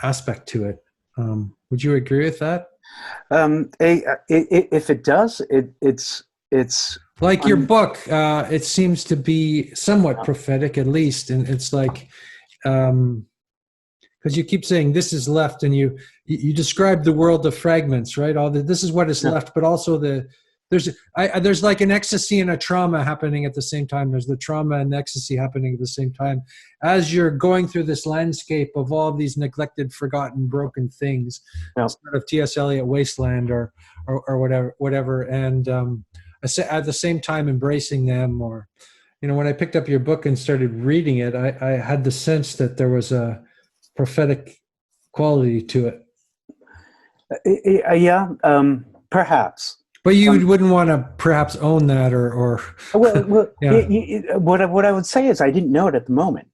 aspect to it. Would you agree with that? If it does, it's Like your un, book, it seems to be somewhat prophetic, at least, and it's like because you keep saying this is left, and you describe the world of fragments, right? This is what is yeah, left, but also there's like an ecstasy and a trauma happening at the same time. There's the trauma and ecstasy happening at the same time as you're going through this landscape of all of these neglected, forgotten, broken things, yeah. sort of T.S. Eliot wasteland or whatever, and at the same time embracing them. Or when I picked up your book and started reading it, I had the sense that there was a prophetic quality to it. Yeah, perhaps. But Um, you wouldn't want to perhaps own that or yeah, what I would say is I didn't know it at the moment.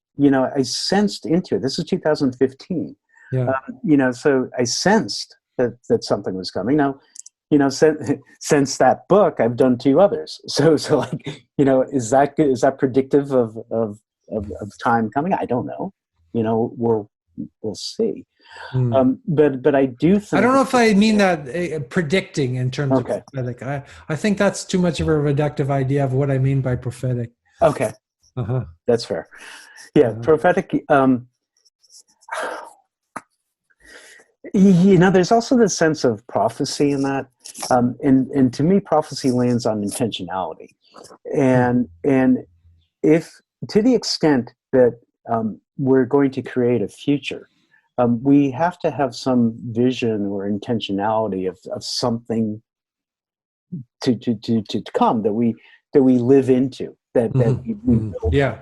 I sensed into it. This is 2015. yeah. So I sensed that something was coming. Now, since that book, I've done two others. So like, is that good? Is that predictive of time coming? I don't know. We'll see. Hmm. But I do I think don't know if I mean that predicting in terms of okay, prophetic. I think that's too much of a reductive idea of what I mean by prophetic. okay, Uh-huh. that's fair. Yeah, Uh-huh. prophetic. There's also this sense of prophecy in that, and to me, prophecy lands on intentionality, and if to the extent that we're going to create a future, we have to have some vision or intentionality of something to come that we live into that Hmm. we Hmm. build. Yeah.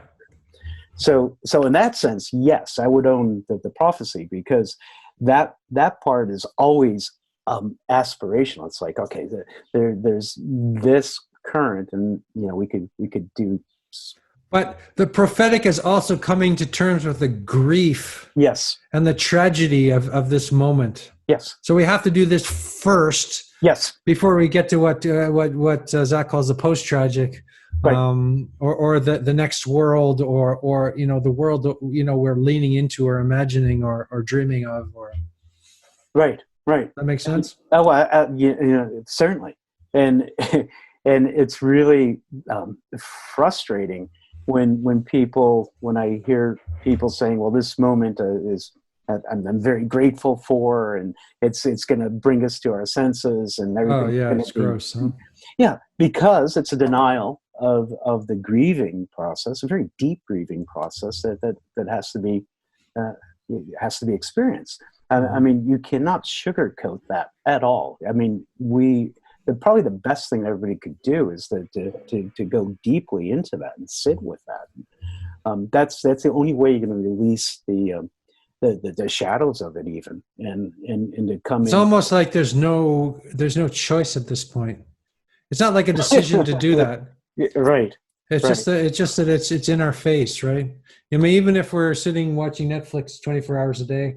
So in that sense, yes, I would own the prophecy, because that part is always aspirational. It's like, okay, there's this current, and we could do But the prophetic is also coming to terms with the grief Yes. and the tragedy of this moment. Yes. So we have to do this first Yes. before we get to what Zach calls the post-tragic, Right. or the next world, or the world that we're leaning into or imagining or dreaming of. Or Right. Right. that makes sense. Oh, certainly, and and it's really frustrating when I hear people saying, "Well, this moment is I'm very grateful for, and it's going to bring us to our senses, and Oh everything's yeah, going it's to be." gross. Huh? Yeah, because it's a denial of the grieving process, a very deep grieving process that uh, has to be experienced. I mean, you cannot sugarcoat that at all. I mean, probably the best thing everybody could do is to go deeply into that and sit with that. That's the only way you're going to release the shadows of it, even, and to come It's in. almost like there's no choice at this point. It's not like a decision to do that. Right. It's Right. just that it's in our face, right? I mean, even if we're sitting watching Netflix 24 hours a day,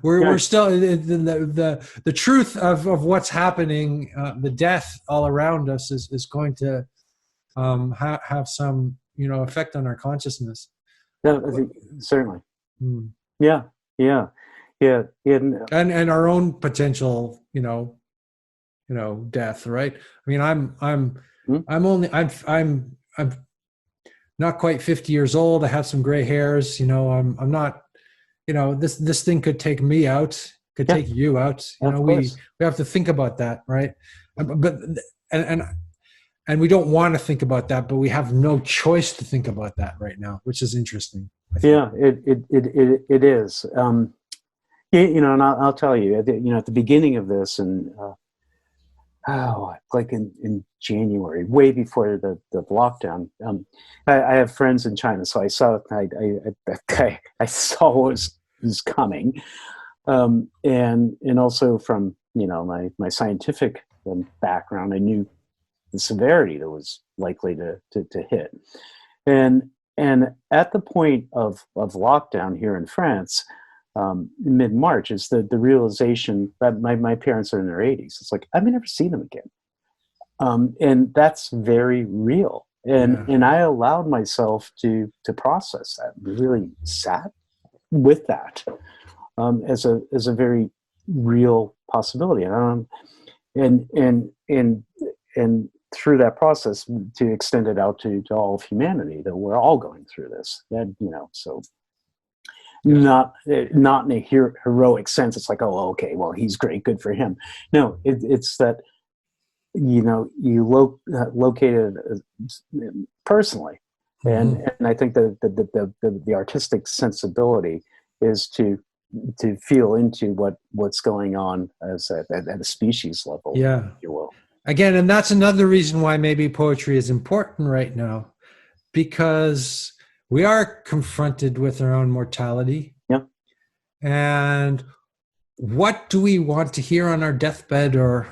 we're still the truth of what's happening. The death all around us is going to have some effect on our consciousness. No, certainly. Hmm. Yeah. Yeah. Yeah. Yeah. And our own potential, death, right? I mean, I'm not quite 50 years old. I have some gray hairs. I'm not. This thing could take me out. Could take you out. We have to think about that, right? But and we don't want to think about that, but we have no choice to think about that right now, which is interesting. Yeah, it is. And I'll tell you, at the beginning of this, and like in January, way before the lockdown, I have friends in China, so I saw I saw what was coming, and also from my scientific background, I knew the severity that was likely to hit, and at the point of lockdown here in France, mid-March, is the realization that my parents are in their 80s. It's like I may never see them again, and that's very real. And I allowed myself to process that, really sat with that as a very real possibility, and through that process to extend it out to all of humanity, that we're all going through this. So not in a heroic sense. It's like, oh, okay, well, he's great, good for him. No, it's that you located personally, and I think that the artistic sensibility is to feel into what's going on as at a species level, yeah, if you will. Again, and that's another reason why maybe poetry is important right now, because we are confronted with our own mortality. Yeah. And what do we want to hear on our deathbed, or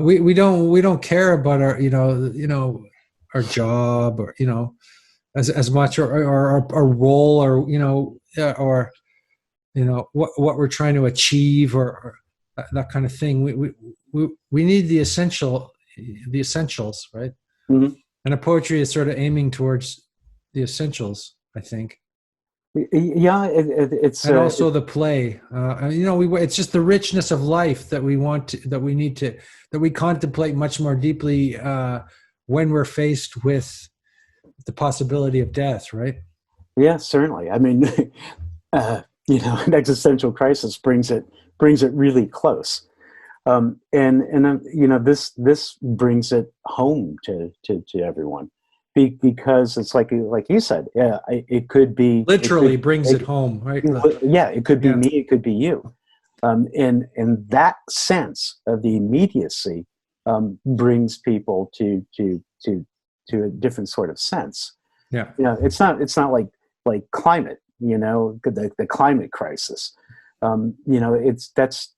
we don't care about our our job, or as much, or our role, or what we're trying to achieve, or that kind of thing. We need the essentials, right? Mm-hmm. And a poetry is sort of aiming towards the essentials, I think. Yeah, it's and also the play. It's just the richness of life that we contemplate much more deeply when we're faced with the possibility of death, right? Yeah, certainly. I mean, an existential crisis brings it really close, and this brings it home to everyone, because it's like you said, yeah, it could be literally brings it home, right? Yeah, it could be me, it could be you, and that sense of the immediacy brings people to a different sort of sense. Yeah, it's not like climate, the climate crisis. That's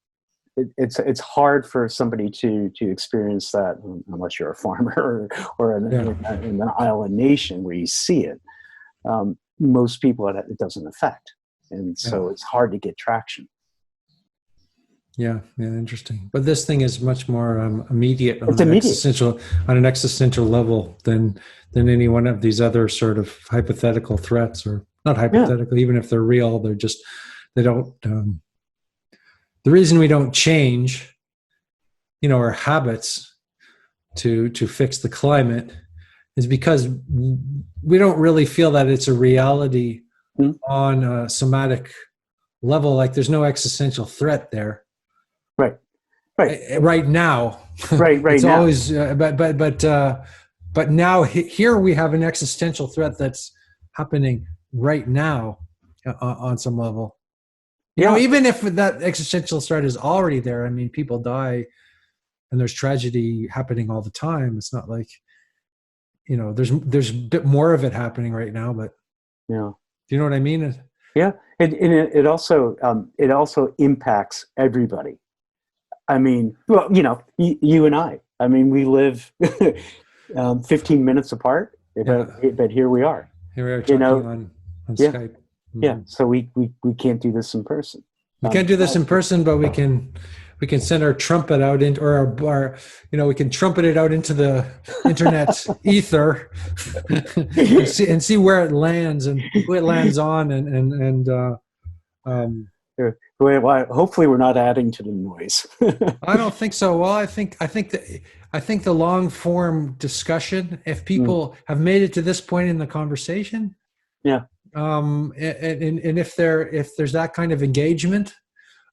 it's hard for somebody to experience that unless you're a farmer or in an island nation where you see it. Most people it doesn't affect, and so it's hard to get traction. Yeah, interesting. But this thing is much more immediate on an existential level than any one of these other sort of hypothetical threats, or not hypothetical, even if they're real. They don't. The reason we don't change, our habits to fix the climate is because we don't really feel that it's a reality on a somatic level. Like there's no existential threat there. Right now. Right it's now. Always, but now here we have an existential threat that's happening right now on some level. Even if that existential threat is already there, I mean, people die and there's tragedy happening all the time. It's not like, there's a bit more of it happening right now, but do you know what I mean? Yeah. And it also impacts everybody. I mean, well, you and I we live 15 minutes apart, but here we are. Here we are talking on Skype. Mm-hmm. Yeah, so we can't do this in person. We can't do this in person, but we can send our trumpet out into, or our we can trumpet it out into the internet ether and see where it lands and who it lands on, Well, hopefully we're not adding to the noise. I don't think so. Well, I think the long form discussion, if people have made it to this point in the conversation, and if there's that kind of engagement,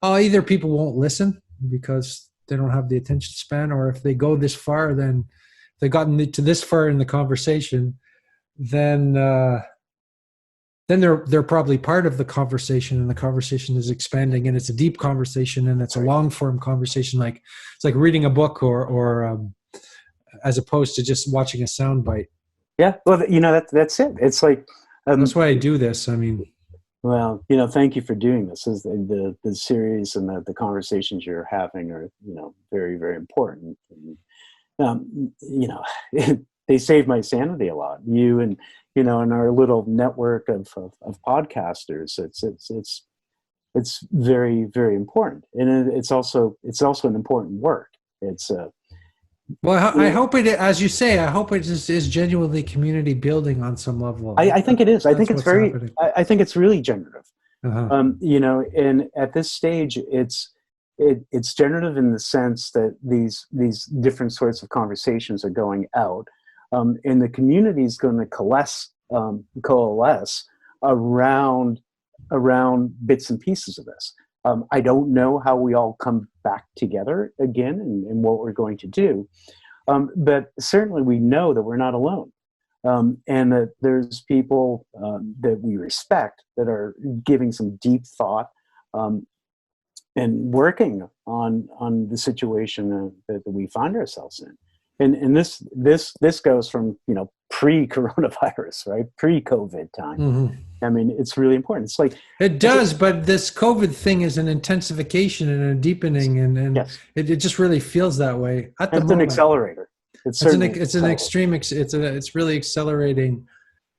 either people won't listen because they don't have the attention span, or if they go this far, then if they've gotten to this far in the conversation, then they're probably part of the conversation, and the conversation is expanding, and it's a deep conversation, and it's a long form conversation. Like it's like reading a book, or as opposed to just watching a soundbite. Yeah, well, that's it. It's like that's why I do this. I mean, well, thank you for doing this. Is the series and the conversations you're having are very, very important. And, they save my sanity a lot. You and in our little network of podcasters, it's very, very important, and it's also an important work. It's well, I hope it, as you say, I hope it is genuinely community building on some level. I think it is. I think it's very. I think it's really generative. And at this stage, it's generative in the sense that these different sorts of conversations are going out. And the community is going to coalesce around bits and pieces of this. I don't know how we all come back together again and what we're going to do, but certainly we know that we're not alone, and that there's people that we respect that are giving some deep thought and working on the situation that we find ourselves in. And this goes from pre-coronavirus, right? Pre-COVID time. Mm-hmm. I mean, it's really important. It's like it does, but this COVID thing is an intensification and a deepening, and yes. it just really feels that way at the moment. It's an accelerator. It's really accelerating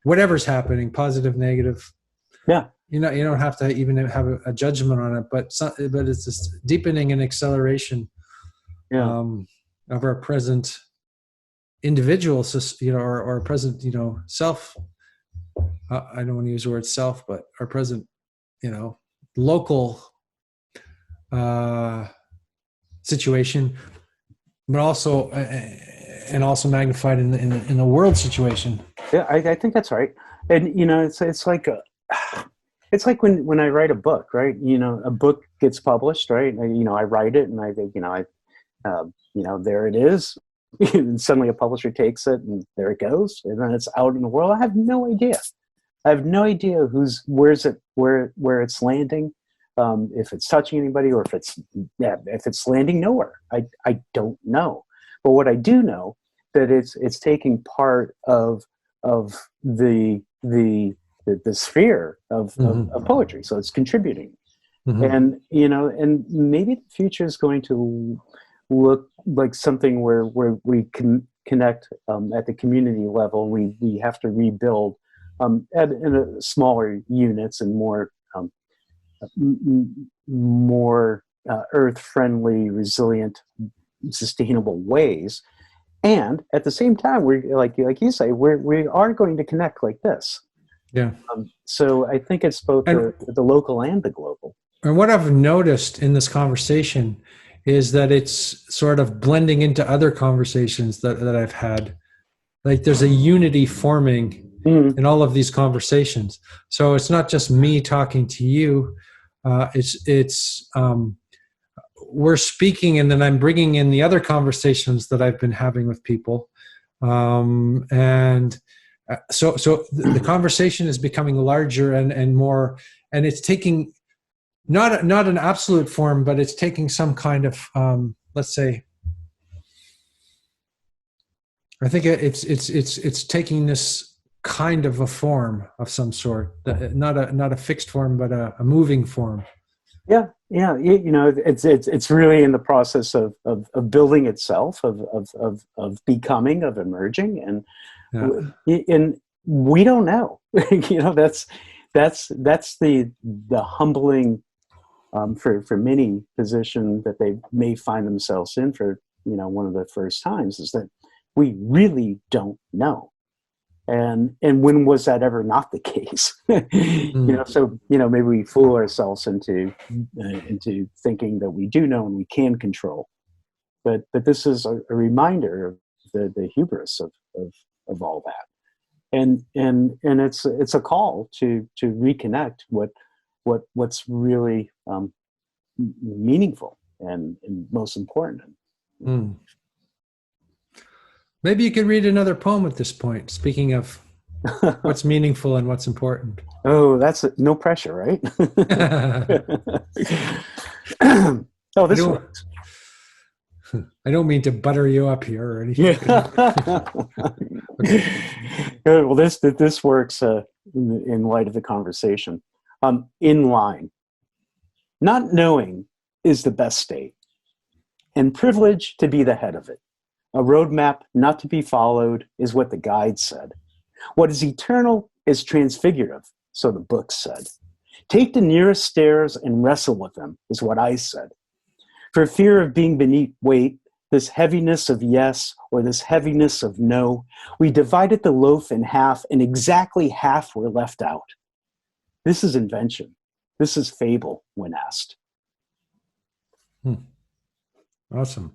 whatever's happening, positive, negative. Yeah. You don't have to even have a judgment on it, but it's this deepening and acceleration of our present individual, or present, self. I don't want to use the word self, but our present, local situation, but also magnified in the world situation. Yeah, I think that's right. And it's like when I write a book, right? A book gets published, right? I write it, and I think there it is. And suddenly a publisher takes it, and there it goes, and then it's out in the world. I have no idea where it's landing, if it's touching anybody, or if it's landing nowhere. I don't know. But what I do know, that it's taking part of the sphere of poetry, so it's contributing. Mhm. And and maybe the future is going to look like something where we can connect at the community level. We have to rebuild in a smaller units and more more earth friendly, resilient, sustainable ways. And at the same time, we're like you say, we are going to connect like this. Yeah. So I think it's both And the local and the global. and what I've noticed in this conversation is that it's sort of blending into other conversations that I've had. Like there's a unity forming Mm, in all of these conversations. So it's not just me talking to you. It's we're speaking, and then I'm bringing in the other conversations that I've been having with people, and so the conversation is becoming larger and more, and it's taking not an absolute form, but it's taking some kind of let's say, I think it's taking this kind of a form of some sort, not a fixed form, but a moving form. yeah, yeah. It's really in the process of building itself, of becoming, of emerging, Yeah. and we don't know. That's the humbling for many position that they may find themselves in for one of the first times, is that we really don't know. And when was that ever not the case? Mm. So maybe we fool ourselves into thinking that we do know and we can control. But this is a reminder of the hubris of all that. And it's a call to reconnect what's really meaningful and most important. Mm. Maybe you could read another poem at this point. Speaking of what's meaningful and what's important. Oh, that's no pressure, right? I Oh, this don't. works. I don't mean to butter you up here or anything. Yeah. Okay. Good. Well, this works in light of the conversation. In line, not knowing is the best state, and privilege to be the head of it. A roadmap not to be followed is what the guide said. What is eternal is transfigurative, so the book said. Take the nearest stairs and wrestle with them, is what I said. For fear of being beneath weight, this heaviness of yes or this heaviness of no, we divided the loaf in half and exactly half were left out. This is invention. This is fable when asked. Awesome.